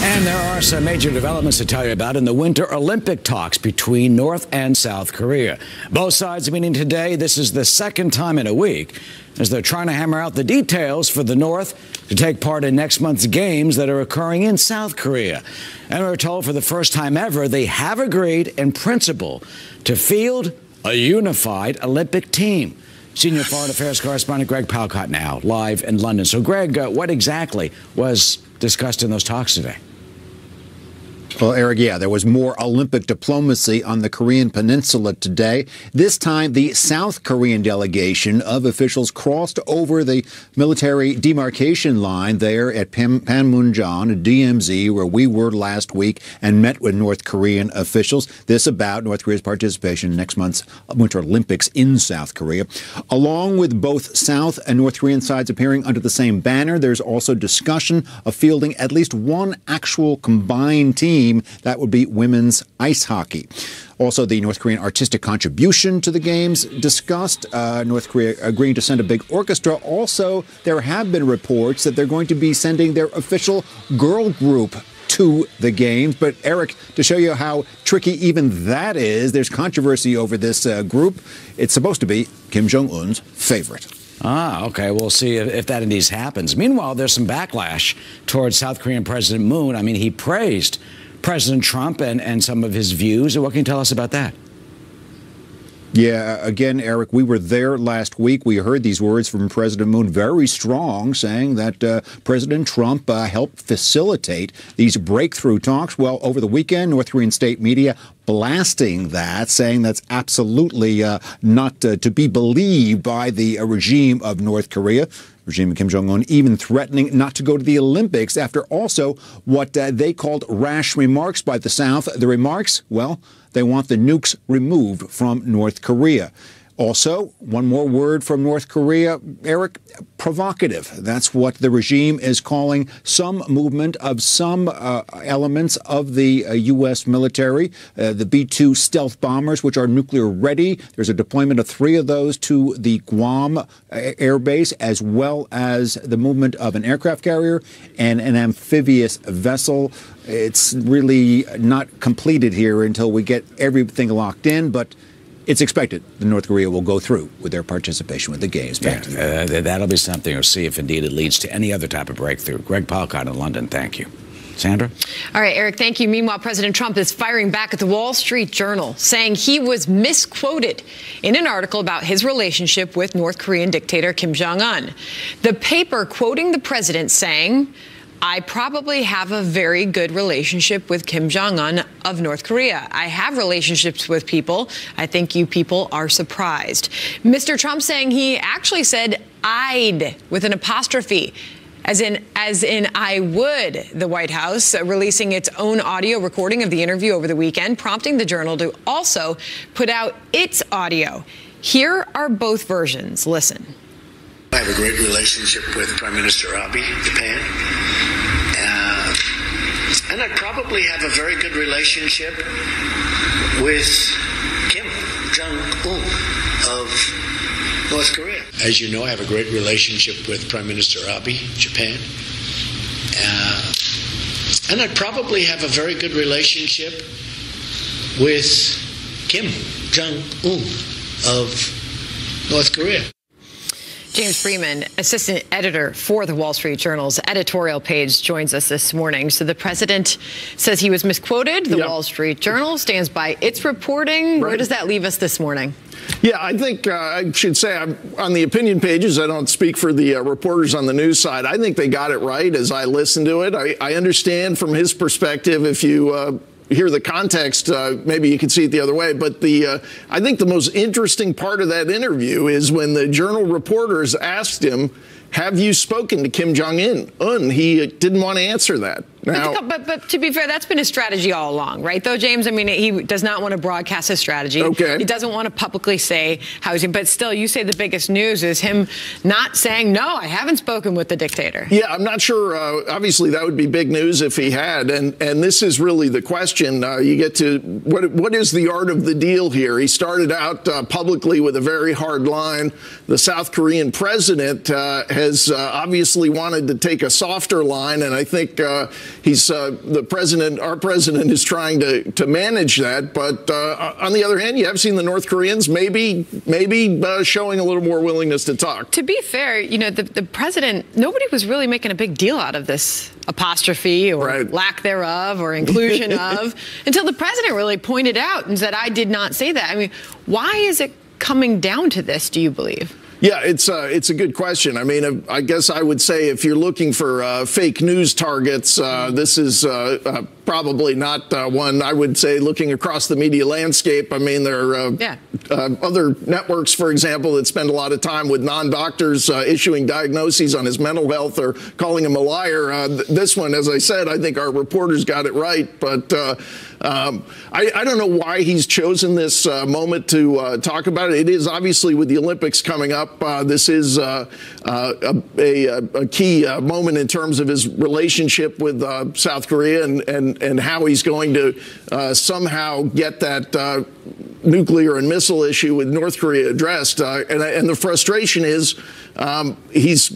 And there are some major developments to tell you about in the Winter Olympic talks between North and South Korea. Both sides are meeting today. This is the second time in a week as they're trying to hammer out the details for the North to take part in next month's games that are occurring in South Korea. And we're told for the first time ever they have agreed in principle to field a unified Olympic team. Senior Foreign Affairs correspondent Greg Palcott now live in London. So, Greg, what exactly was discussed in those talks today? Well, Eric, yeah, there was more Olympic diplomacy on the Korean peninsula today. This time, the South Korean delegation of officials crossed over the military demarcation line there at Panmunjom, DMZ, where we were last week, and met with North Korean officials. This about North Korea's participation in next month's Winter Olympics in South Korea. Along with both South and North Korean sides appearing under the same banner, there's also discussion of fielding at least one actual combined team. That would be women's ice hockey. Also, the North Korean artistic contribution to the games discussed. North Korea agreeing to send a big orchestra. Also, there have been reports that they're going to be sending their official girl group to the games. But, Eric, to show you how tricky even that is, there's controversy over this group. It's supposed to be Kim Jong-un's favorite. Ah, okay. We'll see if that indeed happens. Meanwhile, there's some backlash towards South Korean President Moon. I mean, he praised President Trump and some of his views. What can you tell us about that? Yeah, again, Eric, we were there last week. We heard these words from President Moon, very strong, saying that President Trump helped facilitate these breakthrough talks. Well, over the weekend, North Korean state media blasting that, saying that's absolutely not to be believed by the regime of North Korea. Regime of Kim Jong-un even threatening not to go to the Olympics after also what they called rash remarks by the South. The remarks, well, they want the nukes removed from North Korea. Also, one more word from North Korea, Eric, provocative. That's what the regime is calling some movement of some elements of the U.S. military, the B-2 stealth bombers, which are nuclear ready. There's a deployment of 3 of those to the Guam air base, as well as the movement of an aircraft carrier and an amphibious vessel. It's really not completed here until we get everything locked in, but it's expected that North Korea will go through with their participation with the games. That'll be something. We'll see if indeed it leads to any other type of breakthrough. Greg Palcott in London, thank you. Sandra? All right, Eric, thank you. Meanwhile, President Trump is firing back at the Wall Street Journal, saying he was misquoted in an article about his relationship with North Korean dictator Kim Jong-un. The paper quoting the president saying, "I probably have a very good relationship with Kim Jong-un of North Korea. I have relationships with people. I think you people are surprised." Mr. Trump saying he actually said "I'd" with an apostrophe, as in I would. The White House releasing its own audio recording of the interview over the weekend, prompting the Journal to also put out its audio. Here are both versions. Listen. I have a great relationship with Prime Minister Abe of Japan. And I probably have a very good relationship with Kim Jong-un of North Korea. As you know, I have a great relationship with Prime Minister Abe of Japan. And I probably have a very good relationship with Kim Jong-un of North Korea. James Freeman, assistant editor for the Wall Street Journal's editorial page, joins us this morning. So the president says he was misquoted. The Wall Street Journal stands by its reporting. Where does that leave us this morning? Yeah, I think I should say I'm on the opinion pages. I don't speak for the reporters on the news side. I think they got it right as I listened to it. I understand from his perspective, if you hear the context, maybe you can see it the other way. But I think the most interesting part of that interview is when the Journal reporters asked him, "Have you spoken to Kim Jong-un?" He didn't want to answer that. Now, but to be fair, that's been his strategy all along, right, though, James? I mean, he does not want to broadcast his strategy. Okay. He doesn't want to publicly say how he's, but still, you say the biggest news is him not saying, "No, I haven't spoken with the dictator." Yeah, I'm not sure. Obviously, that would be big news if he had. And this is really the question. You get to what is the art of the deal here? He started out publicly with a very hard line. The South Korean president has obviously wanted to take a softer line, and I think the president, our president, is trying to manage that. But on the other hand, you have seen the North Koreans maybe showing a little more willingness to talk. To be fair, you know, the president, nobody was really making a big deal out of this apostrophe or lack thereof or inclusion of until the president really pointed out and said, I did not say that. I mean, why is it coming down to this, do you believe? Yeah, it's a good question. I mean, I guess I would say if you're looking for fake news targets, this is probably not one. I would say looking across the media landscape, I mean, there are other networks, for example, that spend a lot of time with non-doctors issuing diagnoses on his mental health or calling him a liar. This one, as I said, I think our reporters got it right. But I don't know why he's chosen this moment to talk about it. It is obviously with the Olympics coming up. This is a key moment in terms of his relationship with South Korea and how he's going to somehow get that nuclear and missile issue with North Korea addressed. And the frustration is he's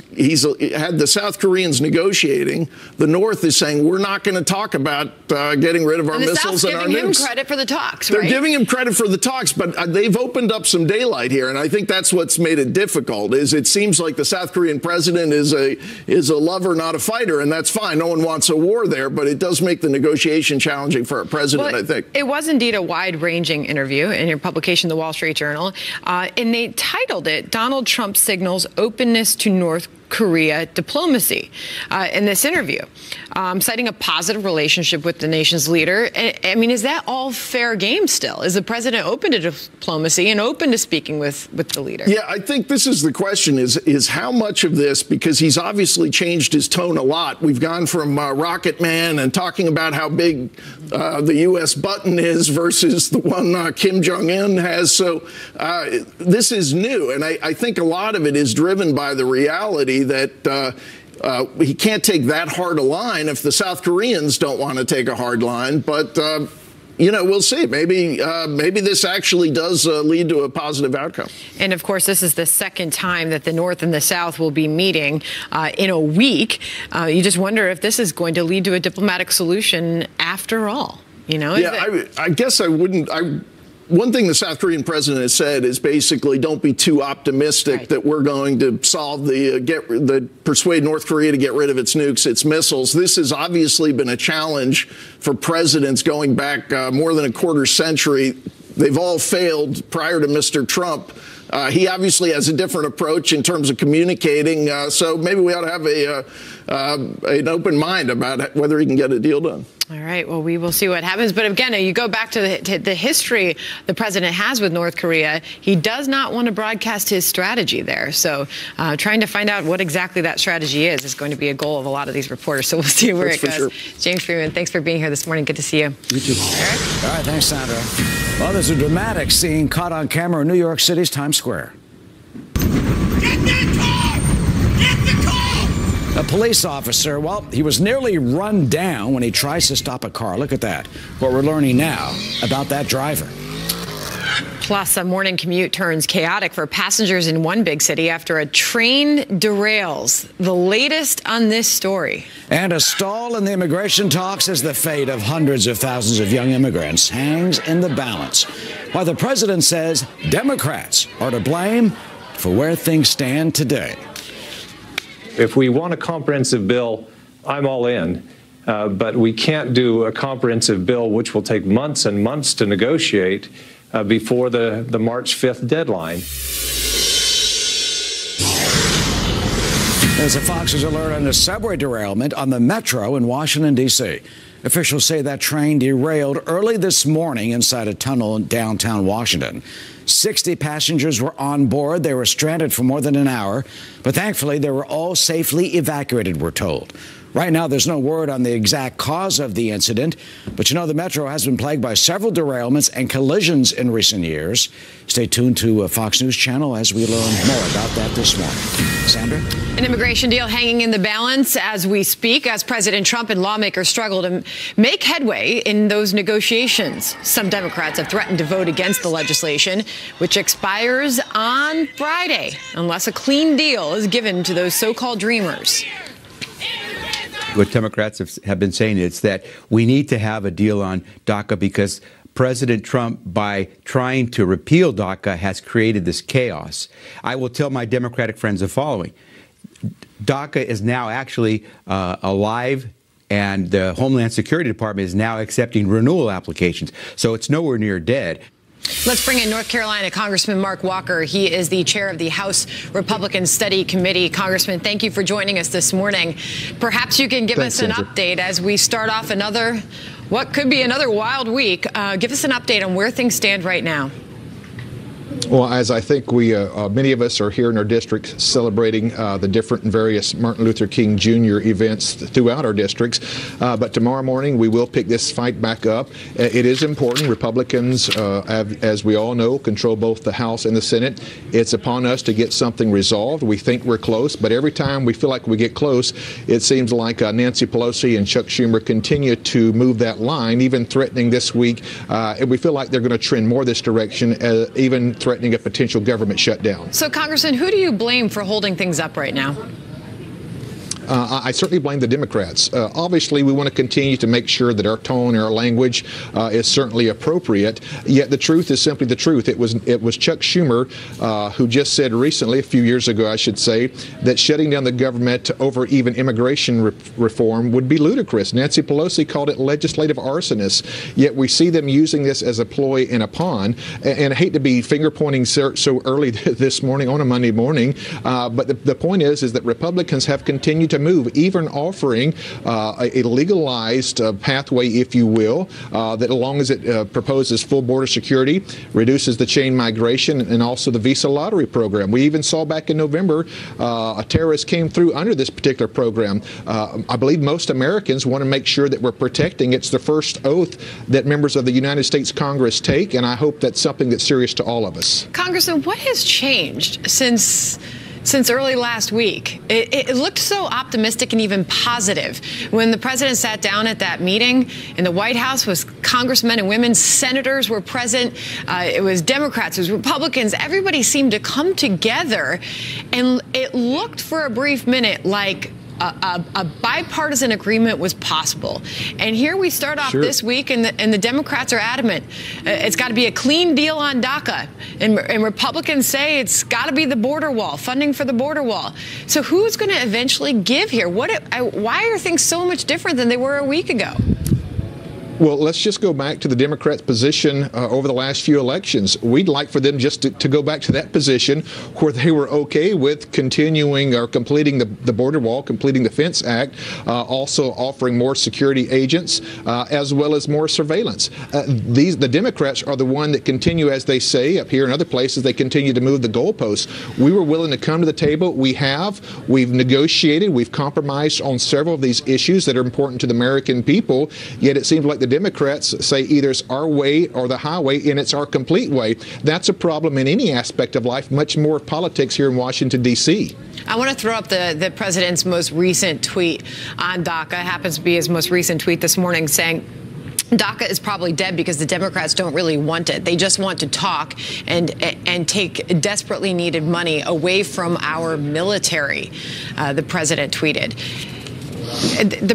had the South Koreans negotiating. The North is saying we're not going to talk about getting rid of our missiles and our nukes. They're giving him credit for the talks, They're giving him credit for the talks, but they've opened up some daylight here, and I think that's what's made it difficult. Is it seems like the South Korean president is a lover, not a fighter, and that's fine. No one wants a war there, but it does make the negotiation challenging for our president, I think. It was indeed a wide-ranging interview in your publication, The Wall Street Journal, and they titled it, Donald Trump Signals Openness to North Korea Diplomacy in this interview, citing a positive relationship with the nation's leader. I mean, is that all fair game still? Is the president open to diplomacy and open to speaking with the leader? Yeah, I think this is the question, is how much of this, because he's obviously changed his tone a lot. We've gone from Rocket Man and talking about how big the U.S. button is versus the one Kim Jong-un has. So this is new, and I think a lot of it is driven by the reality that he can't take that hard a line if the South Koreans don't want to take a hard line. But, you know, we'll see. Maybe this actually does lead to a positive outcome. And, of course, this is the second time that the North and the South will be meeting in a week. You just wonder if this is going to lead to a diplomatic solution after all. You know? Yeah, I guess I wouldn't. One thing the South Korean president has said is basically don't be too optimistic that we're going to solve persuade North Korea to get rid of its nukes, its missiles. This has obviously been a challenge for presidents going back more than a quarter century. They've all failed prior to Mr. Trump. He obviously has a different approach in terms of communicating, so maybe we ought to have an open mind about whether he can get a deal done. All right. Well, we will see what happens. But again, you go back to the history the president has with North Korea. He does not want to broadcast his strategy there. So trying to find out what exactly that strategy is going to be a goal of a lot of these reporters. So we'll see where it goes. Sure. James Freeman, thanks for being here this morning. Good to see you. You too. All right. Thanks, Sandra. Well, there's a dramatic scene caught on camera in New York City's Times Square. Get that car! Get the car! A police officer, well, he was nearly run down when he tries to stop a car. Look at that. What we're learning now about that driver. Plus, a morning commute turns chaotic for passengers in one big city after a train derails. The latest on this story. And a stall in the immigration talks as the fate of hundreds of thousands of young immigrants hangs in the balance. While the president says Democrats are to blame for where things stand today. If we want a comprehensive bill, I'm all in. But we can't do a comprehensive bill which will take months and months to negotiate before the March 5th deadline. There's a Fox News alert on a subway derailment on the Metro in Washington, D.C. Officials say that train derailed early this morning inside a tunnel in downtown Washington. 60 passengers were on board. They were stranded for more than an hour, but thankfully they were all safely evacuated, we're told. Right now, there's no word on the exact cause of the incident, but you know the Metro has been plagued by several derailments and collisions in recent years. Stay tuned to Fox News Channel as we learn more about that this morning. Sandra? An immigration deal hanging in the balance as we speak, as President Trump and lawmakers struggle to make headway in those negotiations. Some Democrats have threatened to vote against the legislation, which expires on Friday, unless a clean deal is given to those so-called dreamers. what Democrats have been saying is that we need to have a deal on DACA because President Trump, by trying to repeal DACA, has created this chaos. I will tell my Democratic friends the following. DACA is now actually alive, and the Homeland Security Department is now accepting renewal applications. So it's nowhere near dead. Let's bring in North Carolina Congressman Mark Walker. He is the chair of the House Republican Study Committee. Congressman, thank you for joining us this morning. Perhaps you can give us an update as we start off what could be another wild week. Give us an update on where things stand right now. Well, as I think many of us are here in our district celebrating the different and various Martin Luther King Jr. events throughout our districts. But tomorrow morning, we will pick this fight back up. It is important. Republicans, as we all know, control both the House and the Senate. It's upon us to get something resolved. We think we're close, but every time we feel like we get close, it seems like Nancy Pelosi and Chuck Schumer continue to move that line, even threatening this week. And we feel like they're going to trend more this direction, even threatening a potential government shutdown. So, Congressman, who do you blame for holding things up right now? I certainly blame the Democrats. Obviously, we want to continue to make sure that our tone and our language is certainly appropriate. Yet the truth is simply the truth. It was Chuck Schumer who just said recently, a few years ago, I should say, that shutting down the government over even immigration reform would be ludicrous. Nancy Pelosi called it legislative arsonists. Yet we see them using this as a ploy and a pawn. And I hate to be finger pointing so early this morning on a Monday morning, but the point is that Republicans have continued to move, even offering a legalized pathway, if you will, that as long as it proposes full border security, reduces the chain migration, and also the visa lottery program. We even saw back in November a terrorist came through under this particular program. I believe most Americans want to make sure that we're protecting. It's the first oath that members of the United States Congress take, and I hope that's something that's serious to all of us. Congressman, what has changed since early last week? It looked so optimistic and even positive when the president sat down at that meeting in the White House. Was congressmen and women, senators were present. It was Democrats, it was Republicans. Everybody seemed to come together, and it looked for a brief minute like a bipartisan agreement was possible. And here we start off this week, and the Democrats are adamant. It's got to be a clean deal on DACA. And Republicans say it's got to be the border wall, funding for the border wall. So who's going to eventually give here? Why are things so much different than they were a week ago? Well, let's just go back to the Democrats' position over the last few elections. We'd like for them just to go back to that position where they were okay with continuing or completing the border wall, completing the Fence Act, also offering more security agents, as well as more surveillance. The Democrats are the one that continue, as they say up here and other places, they continue to move the goalposts. We were willing to come to the table. We've negotiated, we've compromised on several of these issues that are important to the American people, yet it seems like the Democrats say either it's our way or the highway, and it's our complete way. That's a problem in any aspect of life, much more of politics here in Washington, D.C. I want to throw up the president's most recent tweet on DACA. It happens to be his most recent tweet this morning saying, DACA is probably dead because the Democrats don't really want it. They just want to talk and take desperately needed money away from our military, the president tweeted. The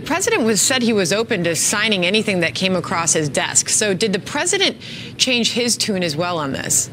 president said he was open to signing anything that came across his desk. So did the president change his tune as well on this?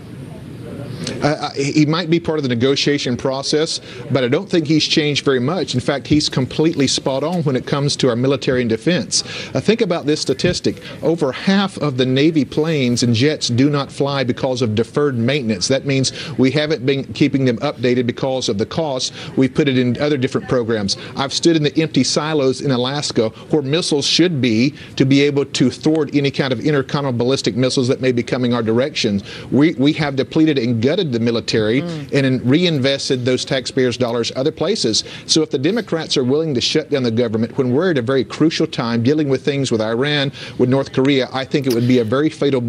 He might be part of the negotiation process, but I don't think he's changed very much. In fact, he's completely spot on when it comes to our military and defense. Think about this statistic. Over half of the Navy planes and jets do not fly because of deferred maintenance. That means we haven't been keeping them updated because of the cost. We put it in other different programs. I've stood in the empty silos in Alaska where missiles should be to be able to thwart any kind of intercontinental ballistic missiles that may be coming our direction. We have depleted and gutted the military and reinvested those taxpayers' dollars other places. So if the Democrats are willing to shut down the government when we're at a very crucial time dealing with things with Iran, with North Korea, I think it would be a very fatal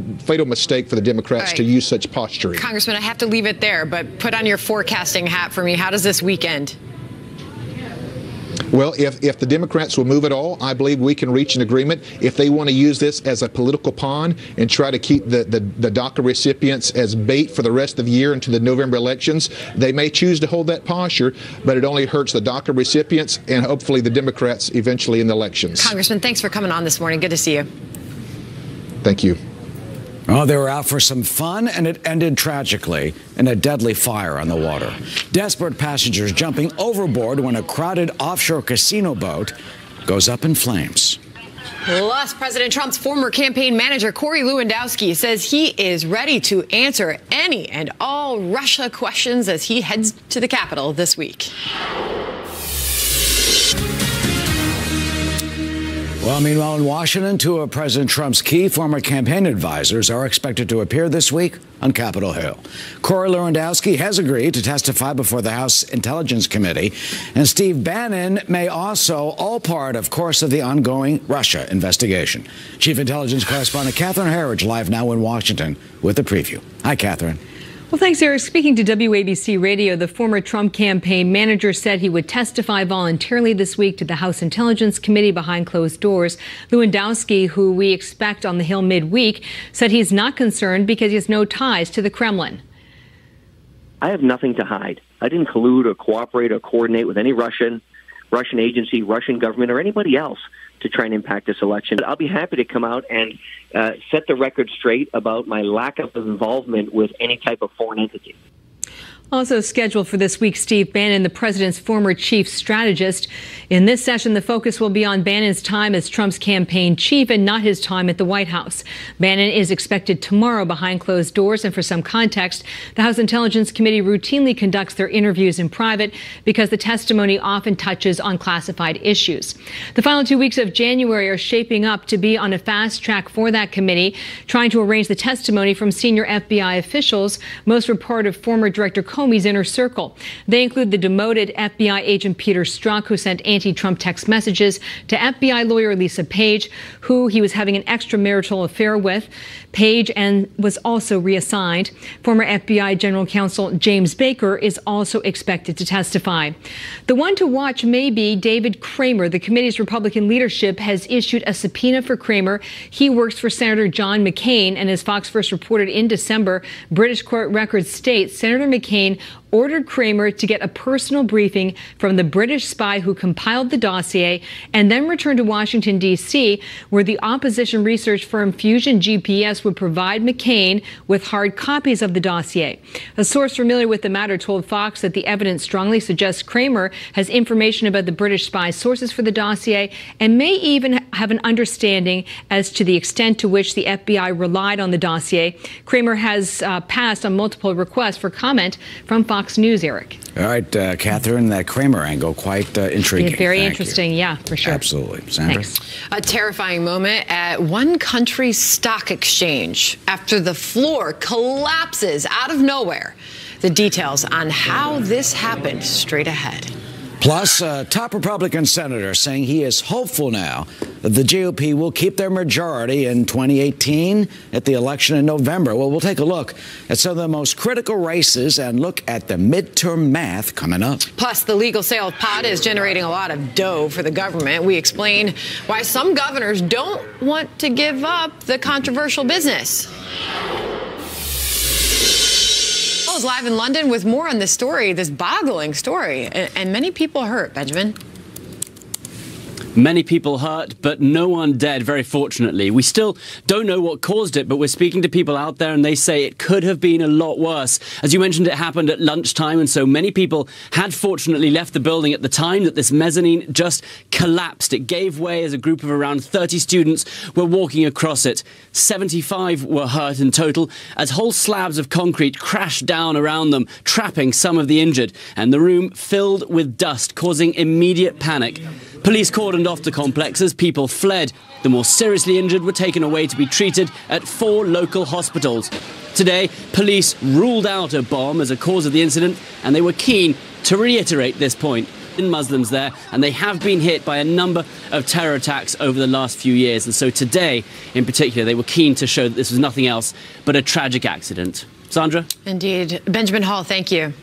mistake for the Democrats to use such posturing. Congressman, I have to leave it there, but put on your forecasting hat for me. How does this weekend? Well, if the Democrats will move at all, I believe we can reach an agreement. If they want to use this as a political pawn and try to keep the DACA recipients as bait for the rest of the year into the November elections, they may choose to hold that posture, but it only hurts the DACA recipients and hopefully the Democrats eventually in the elections. Congressman, thanks for coming on this morning. Good to see you. Thank you. Oh, they were out for some fun, and it ended tragically in a deadly fire on the water. Desperate passengers jumping overboard when a crowded offshore casino boat goes up in flames. Plus, President Trump's former campaign manager, Corey Lewandowski, says he is ready to answer any and all Russia questions as he heads to the Capitol this week. Well, meanwhile, in Washington, two of President Trump's key former campaign advisors are expected to appear this week on Capitol Hill. Corey Lewandowski has agreed to testify before the House Intelligence Committee, and Steve Bannon may also, all part, of course, of the ongoing Russia investigation. Chief Intelligence Correspondent Catherine Herridge live now in Washington with a preview. Hi, Catherine. Well, thanks, Eric. Speaking to WABC Radio, the former Trump campaign manager said he would testify voluntarily this week to the House Intelligence Committee behind closed doors. Lewandowski, who we expect on the Hill midweek, said he's not concerned because he has no ties to the Kremlin. I have nothing to hide. I didn't collude or cooperate or coordinate with any Russian agency, Russian government, or anybody else to try and impact this election. I'll be happy to come out and set the record straight about my lack of involvement with any type of foreign entity. Also scheduled for this week, Steve Bannon, the president's former chief strategist. In this session, the focus will be on Bannon's time as Trump's campaign chief and not his time at the White House. Bannon is expected tomorrow behind closed doors. And for some context, the House Intelligence Committee routinely conducts their interviews in private because the testimony often touches on classified issues. The final 2 weeks of January are shaping up to be on a fast track for that committee, trying to arrange the testimony from senior FBI officials, most were part of former Director Comey's inner circle. They include the demoted FBI agent Peter Strzok, who sent anti-Trump text messages to FBI lawyer Lisa Page, who he was having an extramarital affair with. Page and was also reassigned. Former FBI General Counsel James Baker is also expected to testify. The one to watch may be David Kramer. The committee's Republican leadership has issued a subpoena for Kramer. He works for Senator John McCain, and as Fox first reported in December, British court records state Senator McCain ordered Kramer to get a personal briefing from the British spy who compiled the dossier and then returned to Washington, D.C., where the opposition research firm Fusion GPS would provide McCain with hard copies of the dossier. A source familiar with the matter told Fox that the evidence strongly suggests Kramer has information about the British spy's sources for the dossier and may even have an understanding as to the extent to which the FBI relied on the dossier. Kramer has passed on multiple requests for comment from Fox News, Eric. All right, Catherine, that Kramer angle, quite intriguing. Yeah, very interesting, yeah, for sure. Absolutely. Sandra? Thanks. A terrifying moment at one country's stock exchange after the floor collapses out of nowhere. The details on how this happened straight ahead. Plus, a top Republican senator saying he is hopeful now that the GOP will keep their majority in 2018 at the election in November. Well, we'll take a look at some of the most critical races and look at the midterm math coming up. Plus, the legal sale of pot is generating a lot of dough for the government. We explain why some governors don't want to give up the controversial business. Is live in London with more on this story, this boggling story, and many people hurt, Benjamin. Many people hurt, but no one dead, very fortunately. We still don't know what caused it, but we're speaking to people out there and they say it could have been a lot worse. As you mentioned, it happened at lunchtime, and so many people had fortunately left the building at the time that this mezzanine just collapsed. It gave way as a group of around 30 students were walking across it. 75 were hurt in total as whole slabs of concrete crashed down around them, trapping some of the injured, and the room filled with dust, causing immediate panic. Police cordoned off the complex as people fled. The more seriously injured were taken away to be treated at 4 local hospitals. Today, police ruled out a bomb as a cause of the incident, and they were keen to reiterate this point. Muslims there, and they have been hit by a number of terror attacks over the last few years. And so today, in particular, they were keen to show that this was nothing else but a tragic accident. Sandra? Indeed. Benjamin Hall, thank you.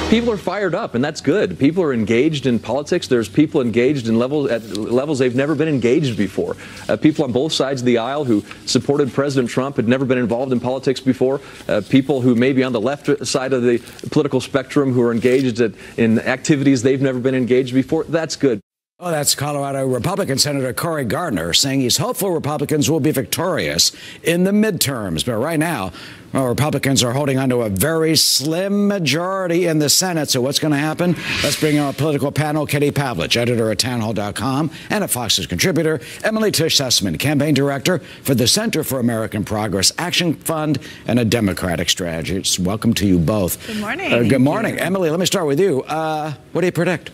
People are fired up, and that's good. People are engaged in politics. There's people engaged in levels they've never been engaged before. People on both sides of the aisle who supported President Trump had never been involved in politics before. People who may be on the left side of the political spectrum who are engaged in activities they've never been engaged before. That's good. Oh, that's Colorado Republican Senator Cory Gardner saying he's hopeful Republicans will be victorious in the midterms. But right now, Republicans are holding on to a very slim majority in the Senate. So what's going to happen? Let's bring in our political panel, Katie Pavlich, editor at townhall.com and a Fox News contributor, Emily Tisch Sussman, campaign director for the Center for American Progress Action Fund and a Democratic Strategist. Welcome to you both. Good morning. Good morning. Emily, let me start with you. What do you predict?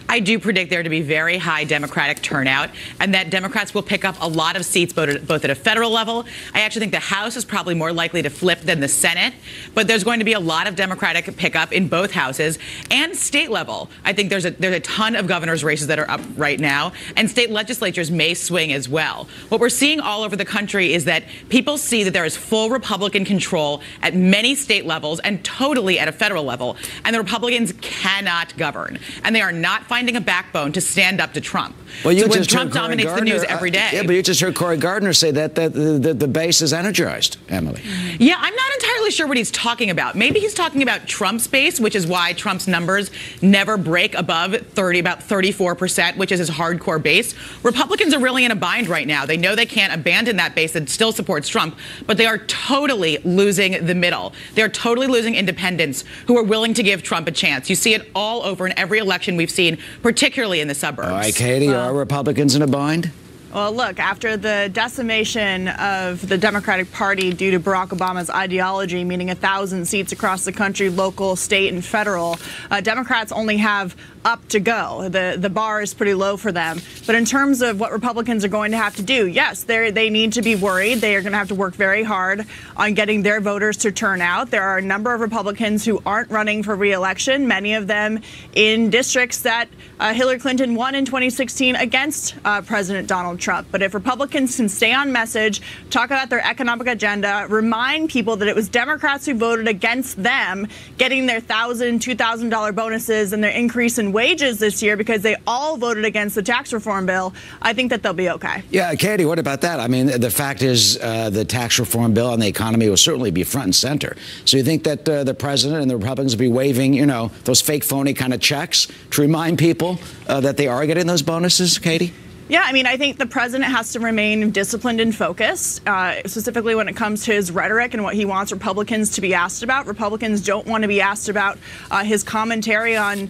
I do predict there to be very high Democratic turnout and that Democrats will pick up a lot of seats both at a federal level. I actually think the House is probably more likely to flip than the Senate, but there's going to be a lot of Democratic pickup in both houses and state level. I think there's a ton of governor's races that are up right now, and state legislatures may swing as well. What we're seeing all over the country is that people see that there is full Republican control at many state levels and totally at a federal level, and the Republicans cannot govern, and they are not finding a backbone to stand up to Trump. Well, you so when just Trump heard Cory dominates the news every day. Yeah, but you just heard Cory Gardner say that the base is energized, Emily. Yeah, I'm not entirely sure what he's talking about. Maybe he's talking about Trump's base, which is why Trump's numbers never break above about 34%, which is his hardcore base. Republicans are really in a bind right now. They know they can't abandon that base that still supports Trump, but they are totally losing the middle. They're totally losing independents who are willing to give Trump a chance. You see it all over in every election we've seen, particularly in the suburbs. All right, Katie, are Republicans in a bind? Well, look, after the decimation of the Democratic Party due to Barack Obama's ideology, meaning 1,000 seats across the country, local, state, and federal, Democrats only have up to go. The bar is pretty low for them. But in terms of what Republicans are going to have to do, yes, they need to be worried. They are going to have to work very hard on getting their voters to turn out. There are a number of Republicans who aren't running for re-election, many of them in districts that Hillary Clinton won in 2016 against President Donald Trump. But if Republicans can stay on message, talk about their economic agenda, remind people that it was Democrats who voted against them getting their $1,000, $2,000 bonuses and their increase in wages this year because they all voted against the tax reform bill, I think that they'll be okay. Yeah, Katie, what about that? I mean, the fact is the tax reform bill and the economy will certainly be front and center. So you think that the president and the Republicans will be waving, you know, those fake, phony kind of checks to remind people that they are getting those bonuses, Katie? Yeah, I mean, I think the president has to remain disciplined and focused, specifically when it comes to his rhetoric and what he wants Republicans to be asked about. Republicans don't want to be asked about his commentary on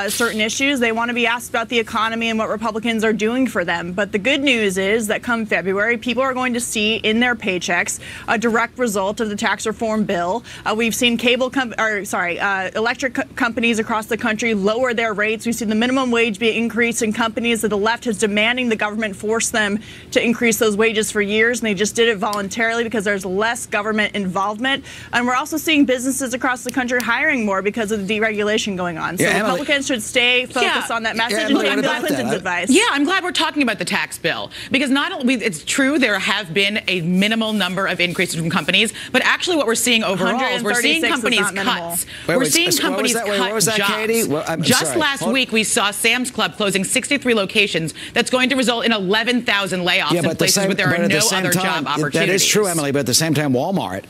certain issues. They want to be asked about the economy and what Republicans are doing for them. But the good news is that come February, people are going to see in their paychecks a direct result of the tax reform bill. We've seen electric companies across the country lower their rates. We've seen the minimum wage be increased in companies that the left is demanding the government force them to increase those wages for years, and they just did it voluntarily because there's less government involvement. And we're also seeing businesses across the country hiring more because of the deregulation going on. So Republicans should stay focused on that message and take Bill Clinton's advice. Yeah, I'm glad we're talking about the tax bill because not only it's true there have been a minimal number of increases from companies, but actually what we're seeing overall is we're seeing companies cuts. We're seeing companies cut jobs. Just last week we saw Sam's Club closing 63 locations. That's going to result in 11,000 layoffs in places where there are no other job opportunities. That is true, Emily, but at the same time, Walmart,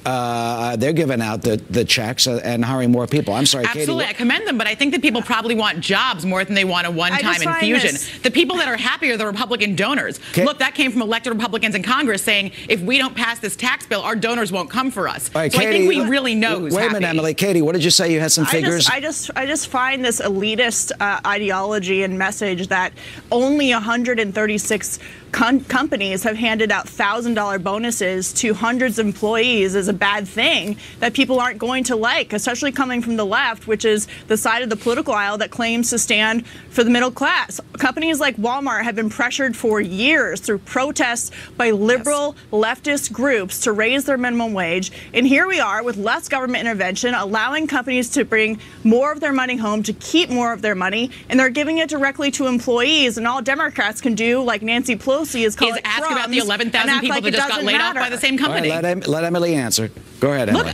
they're giving out the checks and hiring more people. I'm sorry, Absolutely, Katie. I commend them, but I think that people probably want jobs more than they want a one-time infusion. The people that are happy are the Republican donors. Look, that came from elected Republicans in Congress saying, if we don't pass this tax bill, our donors won't come for us. Right, so Katie, I think we really know who's happy. Wait a minute, Emily. Katie, what did you say? You had some figures? I just find this elitist ideology and message that only 136 companies have handed out $1,000 bonuses to hundreds of employees is a bad thing that people aren't going to like, especially coming from the left, which is the side of the political aisle that claims to stand for the middle class. Companies like Walmart have been pressured for years through protests by liberal leftist groups to raise their minimum wage. And here we are with less government intervention, allowing companies to bring more of their money home, to keep more of their money, and they're giving it directly to employees. And all Democrats can do, like Nancy Pelosi, is ask about the 11,000 people that just got laid off by the same company. All right, let Emily answer. Go ahead, Emily.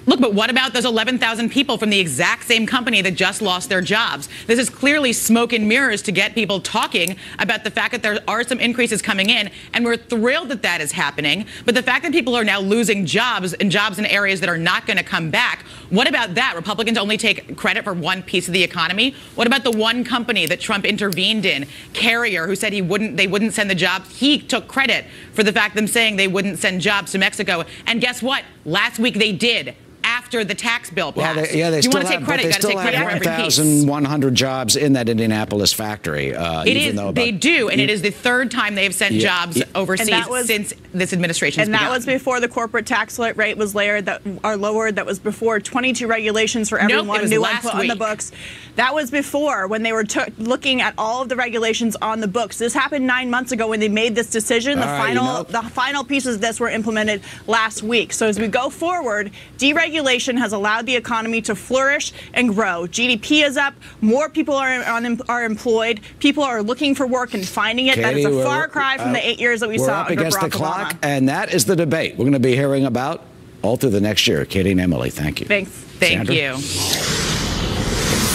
Look, but what about those 11,000 people from the exact same company that just lost their jobs? This is clearly smoke and mirrors to get people talking about the fact that there are some increases coming in, and we're thrilled that that is happening. But the fact that people are now losing jobs in areas that are not going to come back, what about that? Republicans only take credit for one piece of the economy. What about the one company that Trump intervened in, Carrier, who said they wouldn't send the jobs? He took credit for the fact them saying they wouldn't send jobs to Mexico. And guess what? Last week they did. After the tax bill passed. Well, they you still want to take credit, you got to take credit for every piece. 1,100 jobs in that Indianapolis factory. They do, and it is the third time they have sent jobs overseas since this administration. And that was before the corporate tax rate was lowered. That was before 22 regulations for everyone new one put on the books. That was before when they were looking at all of the regulations on the books. This happened 9 months ago when they made this decision. The final pieces of this were implemented last week. So as we go forward, deregulation has allowed the economy to flourish and grow. GDP is up. More people are employed. People are looking for work and finding it. Katie, that is a far cry from the 8 years that we saw under Barack Obama. We're up against the clock, and that is the debate we're going to be hearing about all through the next year. Katie and Emily, thank you. Thanks. Thank you.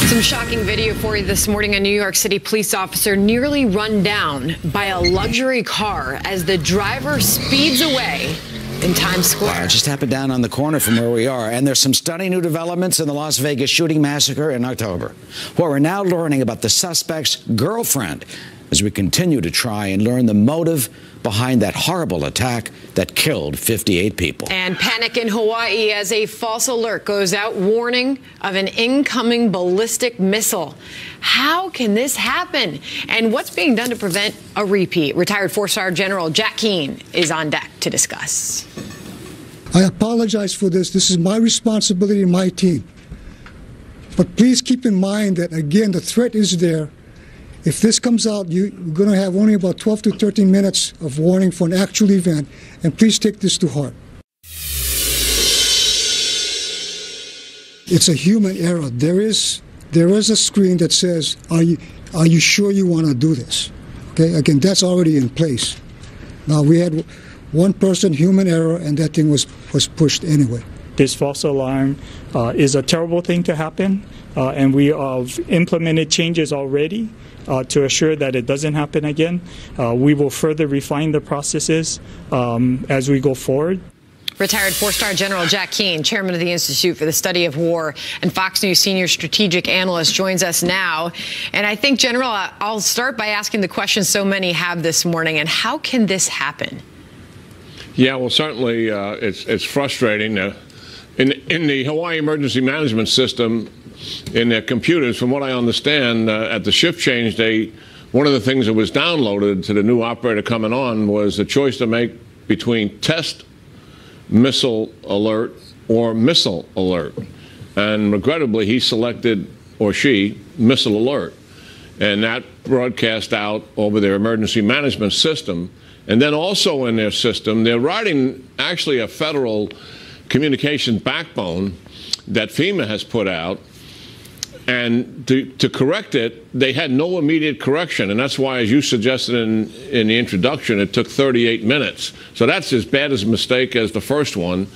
Some shocking video for you this morning. A New York City police officer nearly run down by a luxury car as the driver speeds away in Times Square. Wow, it just happened down on the corner from where we are. And there's some stunning new developments in the Las Vegas shooting massacre in October. Well, we're now learning about the suspect's girlfriend as we continue to try and learn the motive behind that horrible attack that killed 58 people. And panic in Hawaii as a false alert goes out warning of an incoming ballistic missile. How can this happen? And what's being done to prevent a repeat? Retired four-star General Jack Keane is on deck to discuss. I apologize for this. This is my responsibility and my team. But please keep in mind that, again, the threat is there. If this comes out, you're going to have only about 12 to 13 minutes of warning for an actual event, and please take this to heart. It's a human error. There is a screen that says, are you sure you want to do this? Okay, again, that's already in place. Now, we had one person, human error, and that thing was pushed anyway. This false alarm is a terrible thing to happen, and we have implemented changes already to assure that it doesn't happen again. We will further refine the processes as we go forward. Retired four-star General Jack Keane, chairman of the Institute for the Study of War and Fox News senior strategic analyst, joins us now. And I think, General, I'll start by asking the question so many have this morning, and how can this happen? Yeah, well, certainly it's frustrating. In the Hawaii Emergency Management System, in their computers, from what I understand, at the shift change day, one of the things that was downloaded to the new operator coming on was the choice to make between test missile alert or missile alert. And regrettably, he selected, or she, missile alert. And that broadcast out over their emergency management system. And then also in their system, they're writing actually a federal communications backbone that FEMA has put out. And to correct it, they had no immediate correction. And that's why, as you suggested in the introduction, it took 38 minutes. So that's as bad as a mistake as the first one.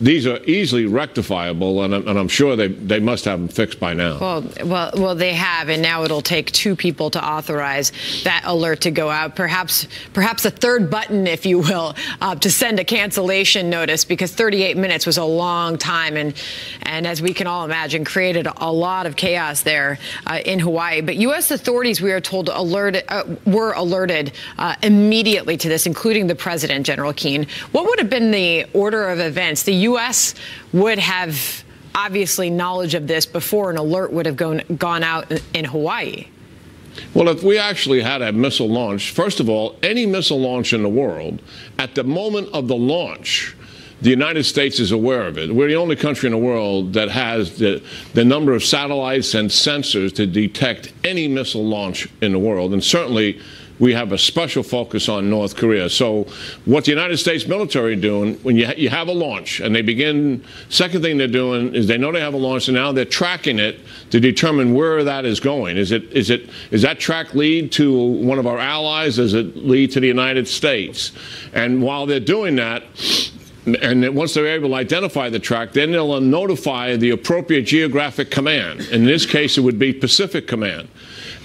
These are easily rectifiable, and I'm sure they must have them fixed by now. Well, they have, and now it'll take two people to authorize that alert to go out. Perhaps a third button, if you will, to send a cancellation notice, because 38 minutes was a long time, and as we can all imagine, created a lot of chaos there in Hawaii. But U.S. authorities, we are told, were alerted immediately to this, including the president, General Keane. What would have been the order of events? The U.S. would have obviously knowledge of this before an alert would have gone out in Hawaii. Well, if we actually had a missile launch, first of all, any missile launch in the world, at the moment of the launch, the United States is aware of it. We're the only country in the world that has the number of satellites and sensors to detect any missile launch in the world, and certainly we have a special focus on North Korea. So what the United States military are doing, when you have a launch, and they begin, second thing they're doing is they know they have a launch, and now they're tracking it to determine where that is going. Is that track lead to one of our allies? Does it lead to the United States? And while they're doing that, And once they're able to identify the track, then they'll notify the appropriate geographic command. In this case, it would be Pacific Command.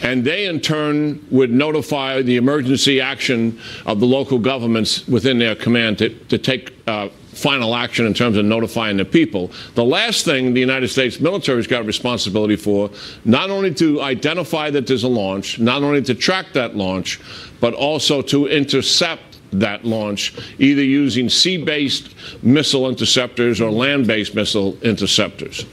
And they, in turn, would notify the emergency action of the local governments within their command to take final action in terms of notifying the people. The last thing the United States military has got responsibility for, not only to identify that there's a launch, not only to track that launch, but also to intercept that launch, either using sea-based missile interceptors or land-based missile interceptors.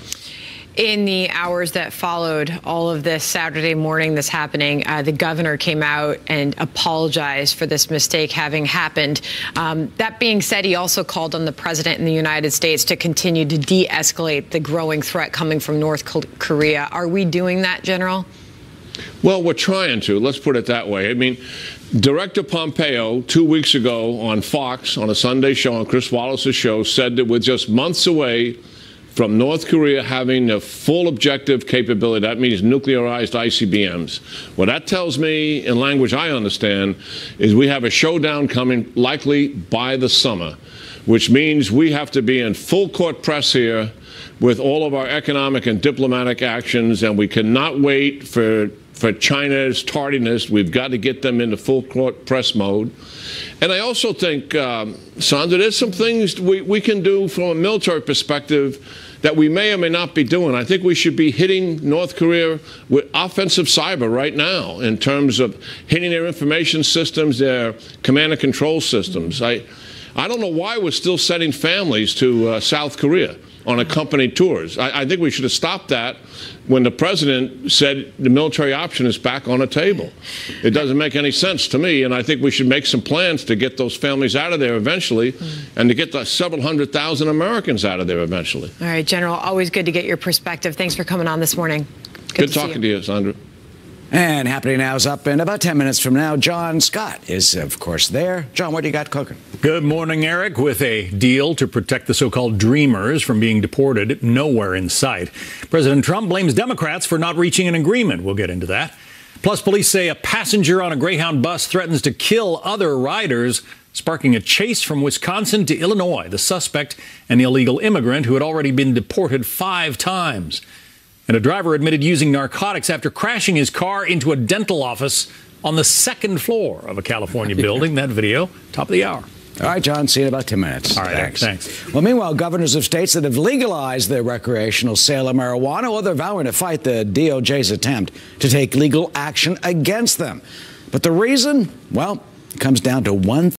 In the hours that followed all of this Saturday morning, this happening, the governor came out and apologized for this mistake having happened. That being said, he also called on the president in the United States to continue to de-escalate the growing threat coming from North Korea. Are we doing that, General? Well, we're trying to. Let's put it that way. I mean, Director Pompeo, 2 weeks ago on Fox, on a Sunday show, on Chris Wallace's show, said that we're just months away from North Korea having a full objective capability. That means nuclearized ICBMs. What that tells me, in language I understand, is we have a showdown coming likely by the summer, which means we have to be in full court press here with all of our economic and diplomatic actions, and we cannot wait for China's tardiness. We've got to get them into full court press mode. And I also think, Sandra, there's some things we can do from a military perspective that we may or may not be doing. I think we should be hitting North Korea with offensive cyber right now in terms of hitting their information systems, their command and control systems. I don't know why we're still sending families to South Korea on accompanied tours. I think we should have stopped that when the president said the military option is back on the table. It doesn't make any sense to me, and I think we should make some plans to get those families out of there eventually and to get the several 100,000 Americans out of there eventually. All right, General, always good to get your perspective. Thanks for coming on this morning. Good talking to you, Sandra. And Happening Now is up in about 10 minutes from now. John Scott is, of course, there. John, what do you got cooking? Good morning, Eric. With a deal to protect the so-called Dreamers from being deported nowhere in sight, President Trump blames Democrats for not reaching an agreement. We'll get into that. Plus, police say a passenger on a Greyhound bus threatens to kill other riders, sparking a chase from Wisconsin to Illinois. The suspect, an illegal immigrant who had already been deported 5 times. And a driver admitted using narcotics after crashing his car into a dental office on the 2nd floor of a California building. That video, top of the hour. All right, John, see you in about 10 minutes. All right, thanks. Well, meanwhile, governors of states that have legalized the recreational sale of marijuana, well, they're vowing to fight the DOJ's attempt to take legal action against them. But the reason, well, it comes down to one